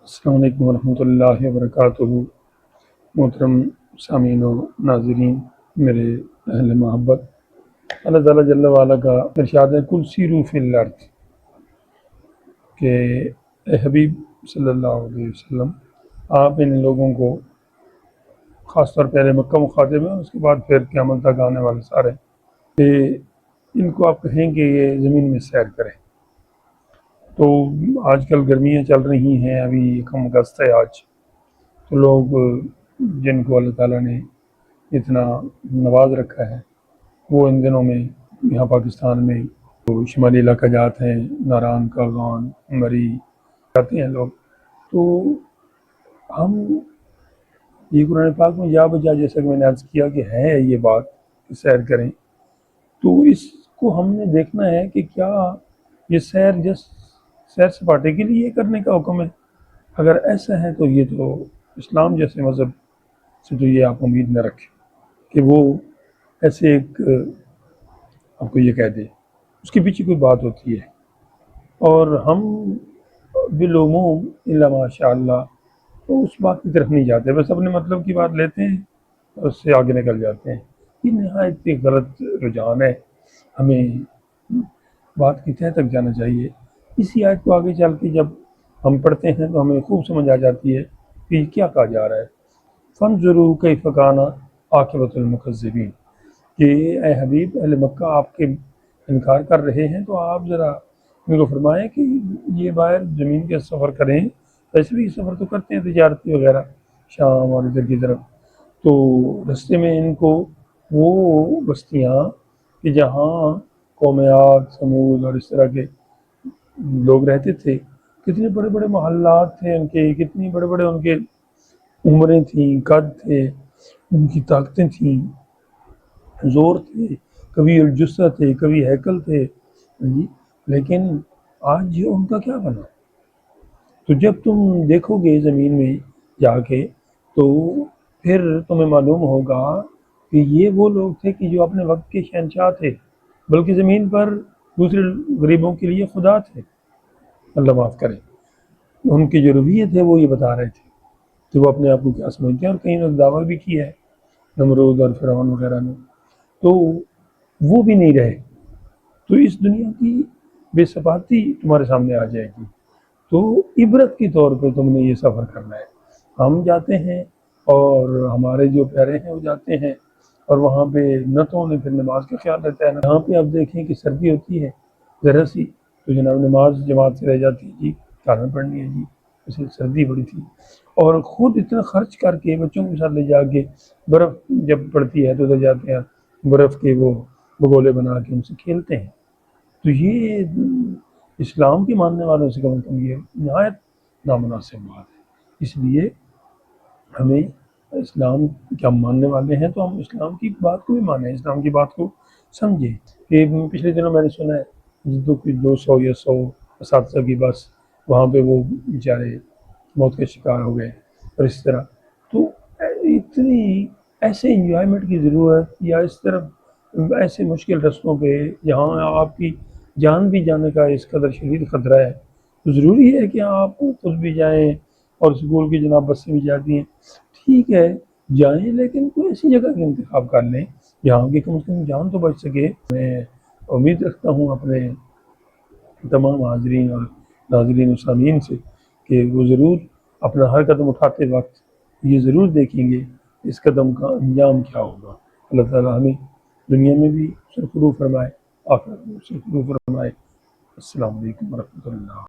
السلام علیکم ورحمۃ اللہ وبرکاتہ۔ محترم سامعین و ناظرین، میرے اہل محبت، اللہ تعالیٰ جل وعلا کا ارشاد ہے کل سیروا فی الارض، کہ اے حبیب صلی اللہ علیہ وسلم، آپ ان لوگوں کو، خاص طور پہلے مکہ مخاطب میں، اس کے بعد پھر قیامت تک آنے والے سارے، کہ ان کو آپ کہیں کہ یہ زمین میں سیر کریں۔ تو آج کل گرمیاں چل رہی ہیں، ابھی کم اگست ہے آج، تو لوگ جن کو اللہ تعالیٰ نے اتنا نواز رکھا ہے، وہ ان دنوں میں یہاں پاکستان میں تو شمالی علاقہ جات ہیں، ناران، کاغان، مری جاتے ہیں لوگ۔ تو ہم یہ قرآن پاک میں جا بجا، جیسا کہ میں نے عرض کیا کہ ہے یہ بات کہ سیر کریں، تو اس کو ہم نے دیکھنا ہے کہ کیا یہ سیر سپاٹے کے لیے کرنے کا حکم ہے۔ اگر ایسا ہے تو یہ تو اسلام جیسے مذہب سے تو یہ آپ امید نہ رکھیں کہ وہ ایسے ایک آپ کو یہ کہہ دے، اس کے پیچھے کوئی بات ہوتی ہے، اور ہم بالعموم الا ماشاء اللہ تو اس بات کی طرف نہیں جاتے، بس اپنے مطلب کی بات لیتے ہیں اور اس سے آگے نکل جاتے ہیں۔ یہ نہایت ہی غلط رجحان ہے، ہمیں بات کی تہہ تک جانا چاہیے۔ اسی آیت کو آگے چل کے جب ہم پڑھتے ہیں تو ہمیں خوب سمجھ آ جاتی ہے کہ یہ کیا کہا جا رہا ہے۔ فانظروا کیف کان عاقبۃ المکذبین، کہ اے حبیب، اہل مکہ آپ کے انکار کر رہے ہیں، تو آپ ذرا ان کو فرمائیں کہ یہ باہر زمین کے سفر کریں، ویسے بھی سفر تو کرتے ہیں تجارتی وغیرہ شام اور ادھر کی طرف، تو رستے میں ان کو وہ بستیاں کہ جہاں قوم عاد، ثمود اور اس طرح کے لوگ رہتے تھے، کتنے بڑے بڑے محلات تھے ان کے، کتنی بڑے بڑے ان کے عمریں تھیں، قد تھے، ان کی طاقتیں تھیں، زور تھے، کبھی الجثہ تھے، کبھی ہیکل تھے، لیکن آج ان کا کیا بنا؟ تو جب تم دیکھو گے زمین میں جا کے تو پھر تمہیں معلوم ہوگا کہ یہ وہ لوگ تھے کہ جو اپنے وقت کے شہنشاہ تھے، بلکہ زمین پر دوسرے غریبوں کے لیے خدا تھے، اللہ معاف کرے۔ ان کی جو رویت ہے وہ یہ بتا رہے تھے کہ وہ اپنے آپ کو کیا سمجھتے ہیں، اور کہیں نے دعویٰ بھی کیا ہے نمرود اور فرعون وغیرہ نے، تو وہ بھی نہیں رہے۔ تو اس دنیا کی بے ثباتی تمہارے سامنے آ جائے گی، تو عبرت کے طور پہ تم نے یہ سفر کرنا ہے۔ ہم جاتے ہیں اور ہمارے جو پیارے ہیں وہ جاتے ہیں، اور وہاں پہ نہ تو انہیں پھر نماز کا خیال رہتا ہے، یہاں پہ آپ دیکھیں کہ سردی ہوتی ہے ذرا سی تو جناب نماز جماعت سے رہ جاتی ہے، جی کار میں پڑھنی ہے، جی اسے سردی بڑی تھی، اور خود اتنا خرچ کر کے بچوں کے ساتھ لے جا کے برف جب پڑتی ہے تو ادھر جاتے ہیں، برف کے وہ بگولے بنا کے ان سے کھیلتے ہیں۔ تو یہ اسلام کے ماننے والوں سے کم از کم یہ نہایت نامناسب بات ہے۔ اس لیے ہمیں اسلام کے ہم ماننے والے ہیں تو ہم اسلام کی بات کو بھی مانیں، اسلام کی بات کو سمجھیں۔ کہ پچھلے دنوں میں نے سنا ہے تو کچھ 200 یا 100 اساتذہ کی بس وہاں پہ وہ بیچارے موت کے شکار ہو گئے، اور اس طرح تو اتنی ایسے انجوائمنٹ کی ضرورت، یا اس طرف ایسے مشکل رستوں پہ جہاں آپ کی جان بھی جانے کا اس قدر شدید خطرہ ہے، تو ضروری ہے کہ آپ خود بھی جائیں، اور اسکول کی جناب بسیں بھی جاتی ہیں، ٹھیک ہے جائیں، لیکن کوئی ایسی جگہ کا انتخاب کر لیں جہاں کی کم از کم جان تو بچ سکے۔ میں امید رکھتا ہوں اپنے تمام حاضرین اور ناظرین و سامعین سے کہ وہ ضرور اپنا ہر قدم اٹھاتے وقت یہ ضرور دیکھیں گے اس قدم کا انجام کیا ہوگا۔ اللہ تعالیٰ ہمیں دنیا میں بھی سرخرو فرمائے، آخرت میں سرخرو فرمائے۔ السلام علیکم ورحمۃ اللہ۔